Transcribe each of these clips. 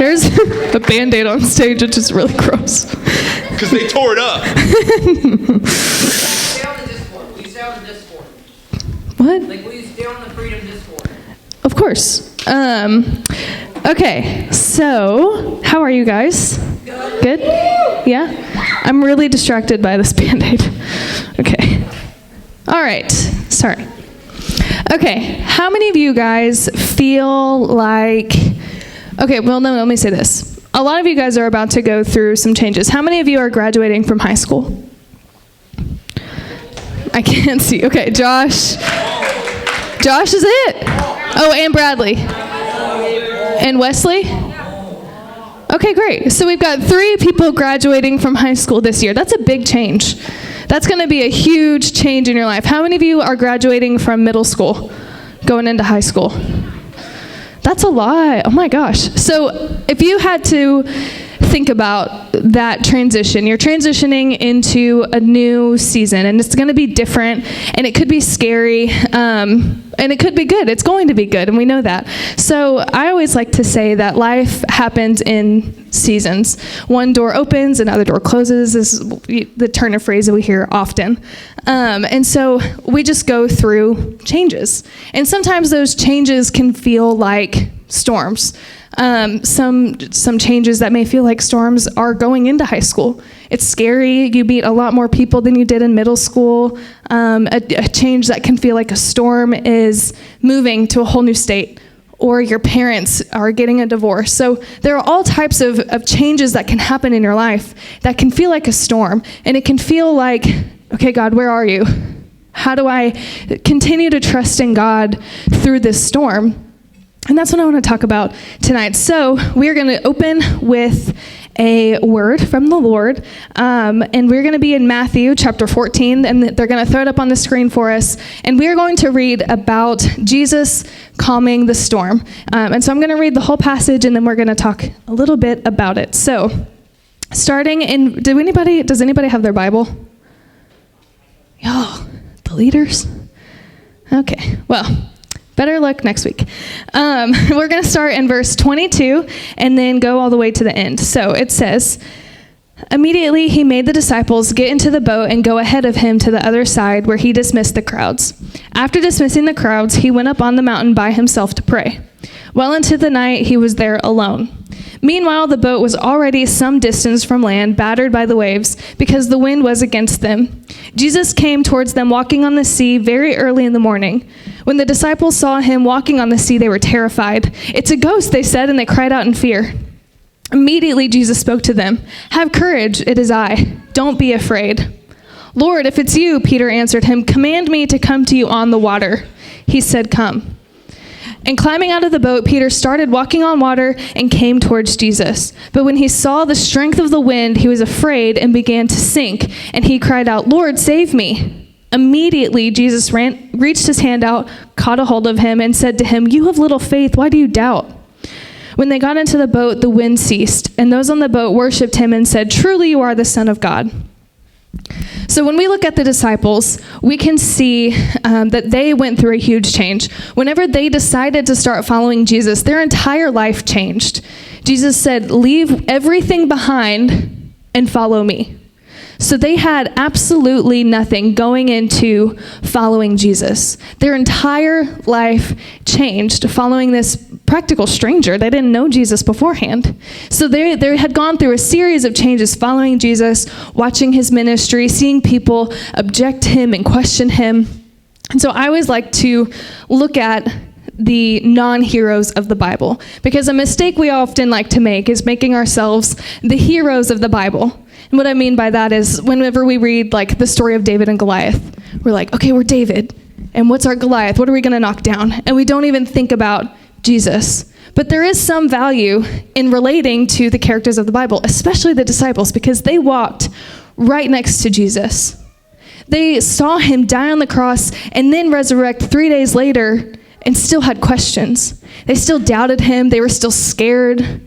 There's a Band-Aid on stage, which is really gross. Because they tore it up. Will you stay on the Discord? What? Like, will you stay on the Freedom Discord? Of course. Okay, so how are you guys? Good? Yeah? I'm really distracted by this Band-Aid. Okay. All right. Sorry. Okay, how many of you guys feel like... Okay, well, no, let me say this. A lot of you guys are about to go through some changes. How many of you are graduating from high school? I can't see. Okay, Josh. Josh is it? Oh, and Bradley. And Wesley? Okay, great. So we've got 3 people graduating from high school this year. That's a big change. That's going to be a huge change in your life. How many of you are graduating from middle school, going into high school? That's a lot. Oh my gosh. So if you had to think about that transition, you're transitioning into a new season, and it's going to be different, and it could be scary, and it could be good. It's going to be good, and we know that. So I always like to say that life happens in seasons. One door opens, another door closes is the turn of phrase that we hear often. And so we just go through changes. And sometimes those changes can feel like storms. Some changes that may feel like storms are going into high school. It's scary. You meet a lot more people than you did in middle school. A change that can feel like a storm is moving to a whole new state, or your parents are getting a divorce. So there are all types of changes that can happen in your life that can feel like a storm. And it can feel like, okay, God, where are you? How do I continue to trust in God through this storm? And that's what I want to talk about tonight. So we're going to open with a word from the Lord, and we're going to be in Matthew chapter 14, and they're going to throw it up on the screen for us, and we're going to read about Jesus calming the storm. And so I'm going to read the whole passage, and then we're going to talk a little bit about it. So starting in, does anybody have their Bible? Y'all, the leaders? Okay, well, better luck next week. We're going to start in verse 22 and then go all the way to the end. So it says, "Immediately he made the disciples get into the boat and go ahead of him to the other side where he dismissed the crowds. After dismissing the crowds, he went up on the mountain by himself to pray. Well into the night he was there alone. Meanwhile, the boat was already some distance from land, battered by the waves, because the wind was against them. Jesus came towards them walking on the sea very early in the morning. When the disciples saw him walking on the sea, they were terrified. 'It's a ghost,' they said, and they cried out in fear. Immediately Jesus spoke to them. 'Have courage, it is I. Don't be afraid.' 'Lord, if it's you,' Peter answered him, 'command me to come to you on the water.' He said, 'Come.' And climbing out of the boat, Peter started walking on water and came towards Jesus. But when he saw the strength of the wind, he was afraid and began to sink. And he cried out, 'Lord, save me.' Immediately Jesus reached his hand out, caught a hold of him, and said to him, 'You have little faith, why do you doubt?' When they got into the boat, the wind ceased, and those on the boat worshipped him and said, 'Truly you are the Son of God.'" So when we look at the disciples, we can see that they went through a huge change. Whenever they decided to start following Jesus, their entire life changed. Jesus said, "Leave everything behind and follow me." So they had absolutely nothing going into following Jesus. Their entire life changed following this practical stranger. They didn't know Jesus beforehand. So they had gone through a series of changes following Jesus, watching his ministry, seeing people object him and question him. And so I always like to look at the non-heroes of the Bible, because a mistake we often like to make is making ourselves the heroes of the Bible. And what I mean by that is whenever we read like the story of David and Goliath, we're like, okay, we're David, and what's our Goliath? What are we going to knock down? And we don't even think about Jesus. But there is some value in relating to the characters of the Bible, especially the disciples, because they walked right next to Jesus. They saw him die on the cross and then resurrect 3 days later and still had questions. They still doubted him. They were still scared.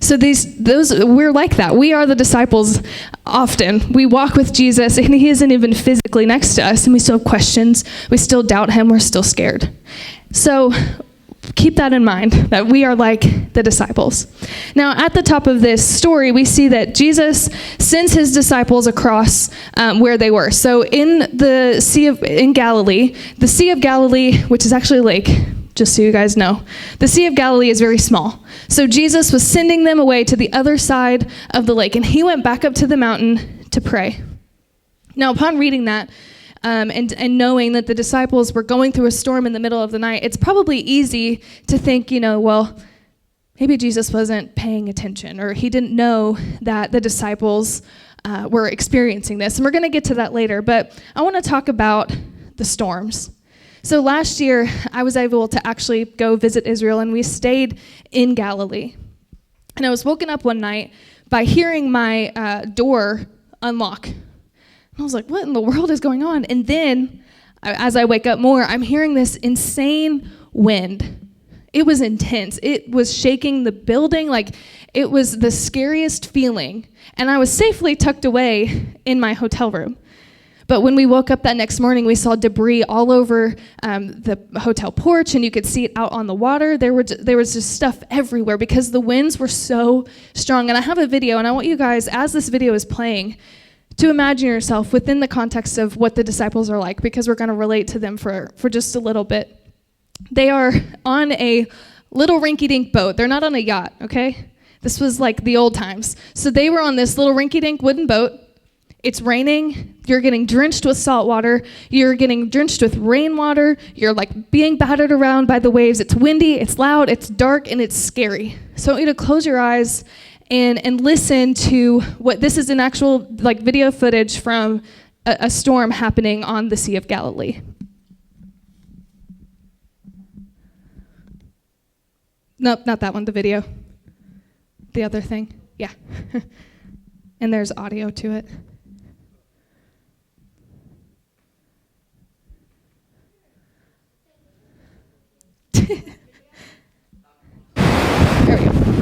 So we're like that. We are the disciples often. We walk with Jesus, and he isn't even physically next to us, and we still have questions. We still doubt him. We're still scared. So keep that in mind, that we are like the disciples. Now, at the top of this story, we see that Jesus sends his disciples across where they were. So in Galilee, the Sea of Galilee, which is actually a lake, just so you guys know, the Sea of Galilee is very small. So Jesus was sending them away to the other side of the lake, and he went back up to the mountain to pray. Now, upon reading that, and knowing that the disciples were going through a storm in the middle of the night, it's probably easy to think, well, maybe Jesus wasn't paying attention, or he didn't know that the disciples were experiencing this. And we're going to get to that later, but I want to talk about the storms. So last year, I was able to actually go visit Israel, and we stayed in Galilee. And I was woken up one night by hearing my door unlock. I was like, what in the world is going on? And then, as I wake up more, I'm hearing this insane wind. It was intense. It was shaking the building. Like, it was the scariest feeling. And I was safely tucked away in my hotel room. But when we woke up that next morning, we saw debris all over the hotel porch, and you could see it out on the water. There was just stuff everywhere because the winds were so strong. And I have a video, and I want you guys, as this video is playing, to imagine yourself within the context of what the disciples are like, because we're going to relate to them for just a little bit. They are on a little rinky-dink boat. They're not on a yacht, okay? This was like the old times. So they were on this little rinky-dink wooden boat. It's raining. You're getting drenched with salt water. You're getting drenched with rainwater. You're like being battered around by the waves. It's windy, it's loud, it's dark, and it's scary. So I want you to close your eyes and listen to what this is, an actual like video footage from a storm happening on the Sea of Galilee. Nope, not that one, the video. The other thing, yeah. And there's audio to it. There we go.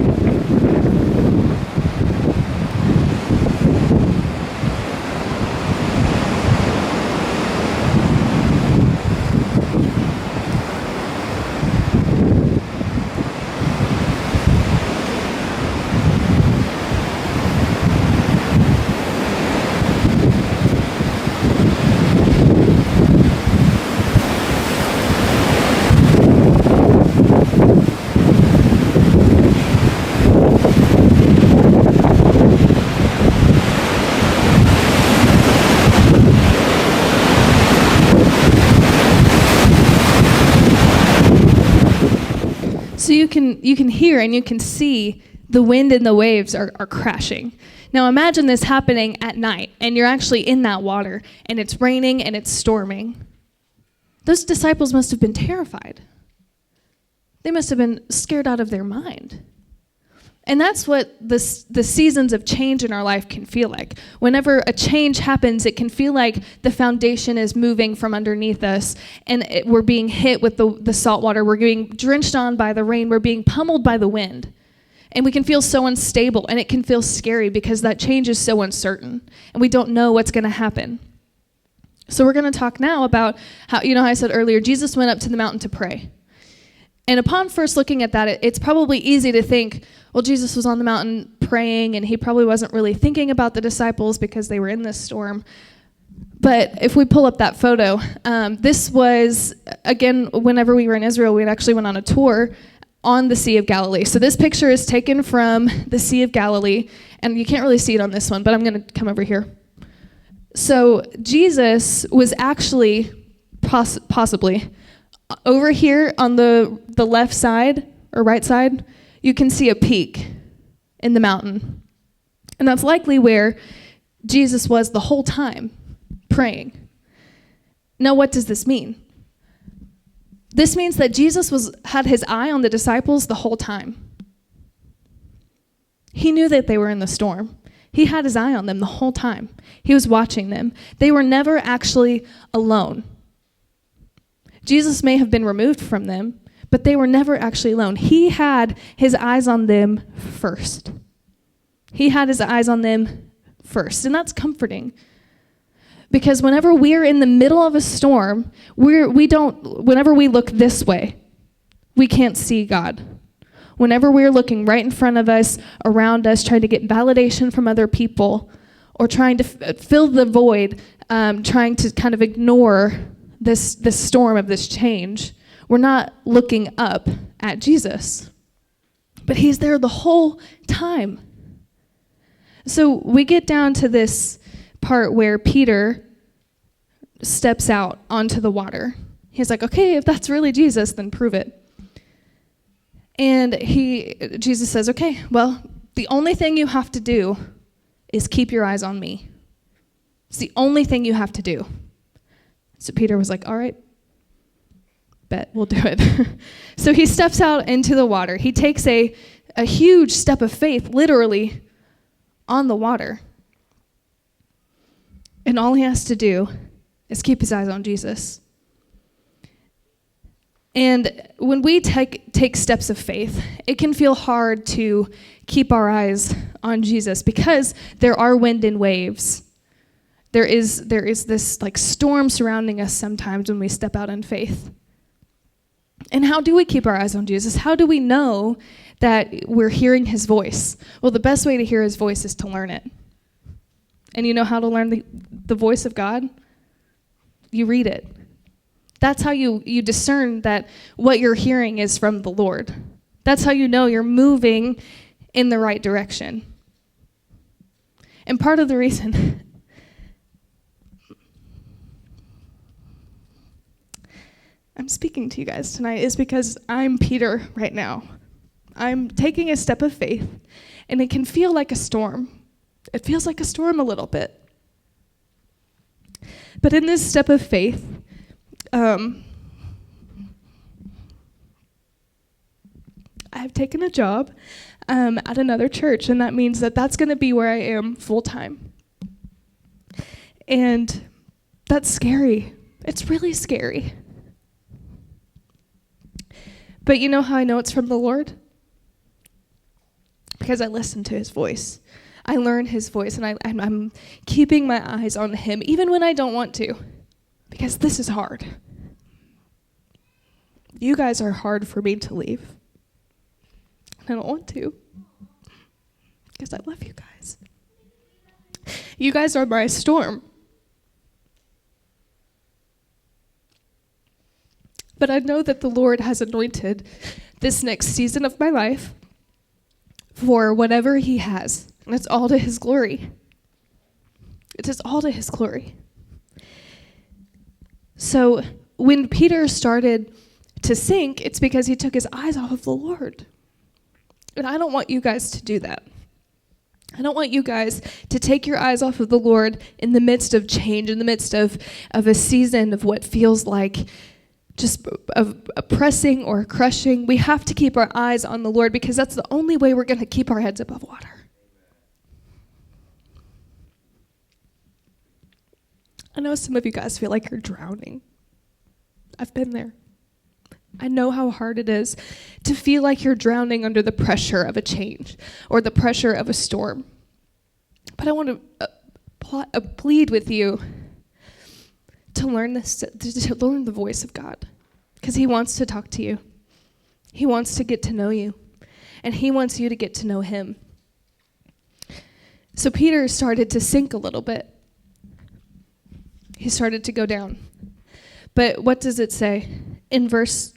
So you can hear and you can see the wind and the waves are crashing. Now imagine this happening at night, and you're actually in that water, and it's raining and it's storming. Those disciples must have been terrified. They must have been scared out of their mind. And that's what the seasons of change in our life can feel like. Whenever a change happens, it can feel like the foundation is moving from underneath us, and we're being hit with the salt water. We're being drenched on by the rain. We're being pummeled by the wind. And we can feel so unstable, and it can feel scary because that change is so uncertain, and we don't know what's going to happen. So we're going to talk now about how I said earlier, Jesus went up to the mountain to pray. And upon first looking at that, it's probably easy to think, well, Jesus was on the mountain praying, and he probably wasn't really thinking about the disciples because they were in this storm. But if we pull up that photo, this was, again, whenever we were in Israel, we actually went on a tour on the Sea of Galilee. So this picture is taken from the Sea of Galilee, and you can't really see it on this one, but I'm going to come over here. So Jesus was actually possibly over here on the left side or right side. You can see a peak in the mountain, and that's likely where Jesus was the whole time praying. Now, what does this mean? This means that Jesus had his eye on the disciples the whole time. He knew that they were in the storm. He had his eye on them the whole time. He was watching them. They were never actually alone. Jesus may have been removed from them, but they were never actually alone. He had his eyes on them first. He had his eyes on them first, and that's comforting. Because whenever we're in the middle of a storm, whenever we look this way, we can't see God. Whenever we're looking right in front of us, around us, trying to get validation from other people, or trying to fill the void, trying to kind of ignore this storm of this change, we're not looking up at Jesus. But he's there the whole time. So we get down to this part where Peter steps out onto the water. He's like, okay, if that's really Jesus, then prove it. And Jesus says, okay, well, the only thing you have to do is keep your eyes on me. It's the only thing you have to do. So Peter was like, all right, bet, we'll do it. So he steps out into the water. He takes a huge step of faith, literally, on the water. And all he has to do is keep his eyes on Jesus. And when we take steps of faith, it can feel hard to keep our eyes on Jesus because there are wind and waves. There is this like storm surrounding us sometimes when we step out in faith. And how do we keep our eyes on Jesus? How do we know that we're hearing his voice? Well, the best way to hear his voice is to learn it. And you know how to learn the voice of God? You read it. That's how you discern that what you're hearing is from the Lord. That's how you know you're moving in the right direction. And part of the reason I'm speaking to you guys tonight is because I'm Peter right now. I'm taking a step of faith, and it can feel like a storm. It feels like a storm a little bit. But in this step of faith, I've taken a job at another church, and that means that that's going to be where I am full time. And that's scary. It's really scary. But you know how I know it's from the Lord? Because I listen to his voice. I learn his voice, and I'm keeping my eyes on him, even when I don't want to, because this is hard. You guys are hard for me to leave. I don't want to, because I love you guys. You guys are my storm. But I know that the Lord has anointed this next season of my life for whatever he has. And it's all to his glory. It is all to his glory. So when Peter started to sink, it's because he took his eyes off of the Lord. And I don't want you guys to do that. I don't want you guys to take your eyes off of the Lord in the midst of change, in the midst of a season of what feels like just a pressing or a crushing. We have to keep our eyes on the Lord because that's the only way we're going to keep our heads above water. I know some of you guys feel like you're drowning. I've been there. I know how hard it is to feel like you're drowning under the pressure of a change or the pressure of a storm. But I want to plead with you to learn this, to learn the voice of God, because he wants to talk to you. He wants to get to know you, and he wants you to get to know him. So Peter started to sink a little bit. He started to go down. But what does it say? In verse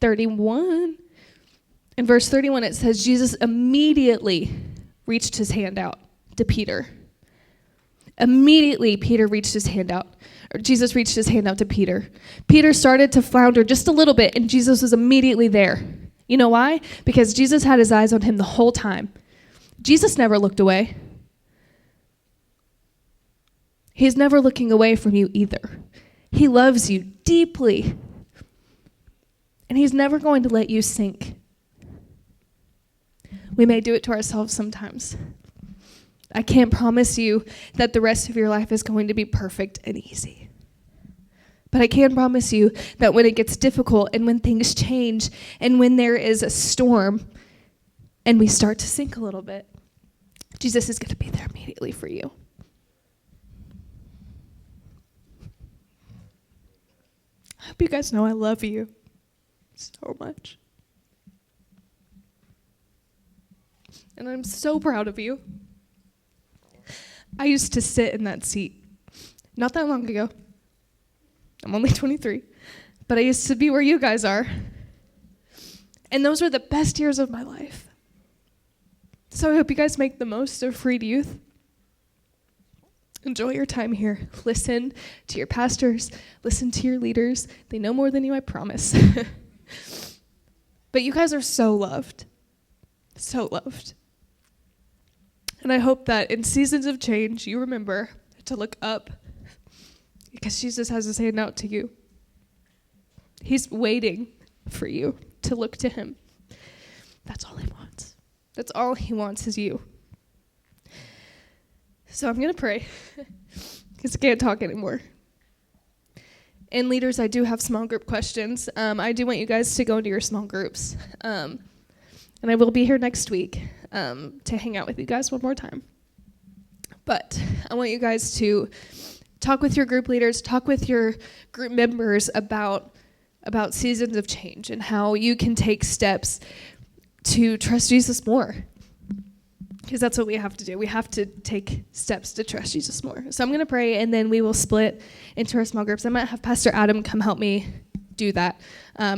31, it says, Jesus immediately reached his hand out to Peter. Immediately, Peter reached his hand out. Or Jesus reached his hand out to Peter. Peter started to flounder just a little bit, and Jesus was immediately there. You know why? Because Jesus had his eyes on him the whole time. Jesus never looked away. He's never looking away from you either. He loves you deeply. And he's never going to let you sink. We may do it to ourselves sometimes. I can't promise you that the rest of your life is going to be perfect and easy. But I can promise you that when it gets difficult and when things change and when there is a storm and we start to sink a little bit, Jesus is going to be there immediately for you. I hope you guys know I love you so much. and I'm so proud of you. I used to sit in that seat not that long ago. I'm only 23, but I used to be where you guys are. And those were the best years of my life. So I hope you guys make the most of Freedyth. Enjoy your time here. Listen to your pastors. Listen to your leaders. They know more than you, I promise. But you guys are so loved. So loved. And I hope that in seasons of change, you remember to look up, because Jesus has his hand out to you. He's waiting for you to look to him. That's all he wants. That's all he wants is you. So I'm going to pray, because I can't talk anymore. And leaders, I do have small group questions. I do want you guys to go into your small groups. And I will be here next week to hang out with you guys one more time. But I want you guys to talk with your group leaders, talk with your group members about seasons of change and how you can take steps to trust Jesus more. Because that's what we have to do. We have to take steps to trust Jesus more. So I'm going to pray, and then we will split into our small groups. I might have Pastor Adam come help me do that,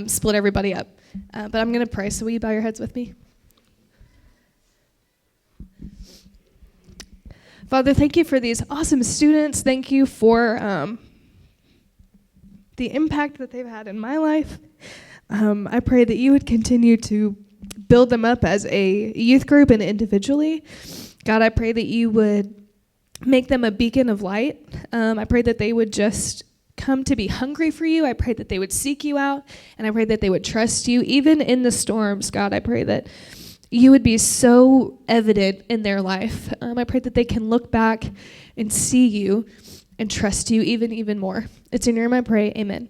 split everybody up. But I'm going to pray. So will you bow your heads with me? Father, thank you for these awesome students. Thank you for the impact that they've had in my life. I pray that you would continue to build them up as a youth group and individually. God, I pray that you would make them a beacon of light. I pray that they would just come to be hungry for you. I pray that they would seek you out, and I pray that they would trust you. Even in the storms, God, I pray that you would be so evident in their life. I pray that they can look back and see you and trust you even more. It's in your name I pray. Amen.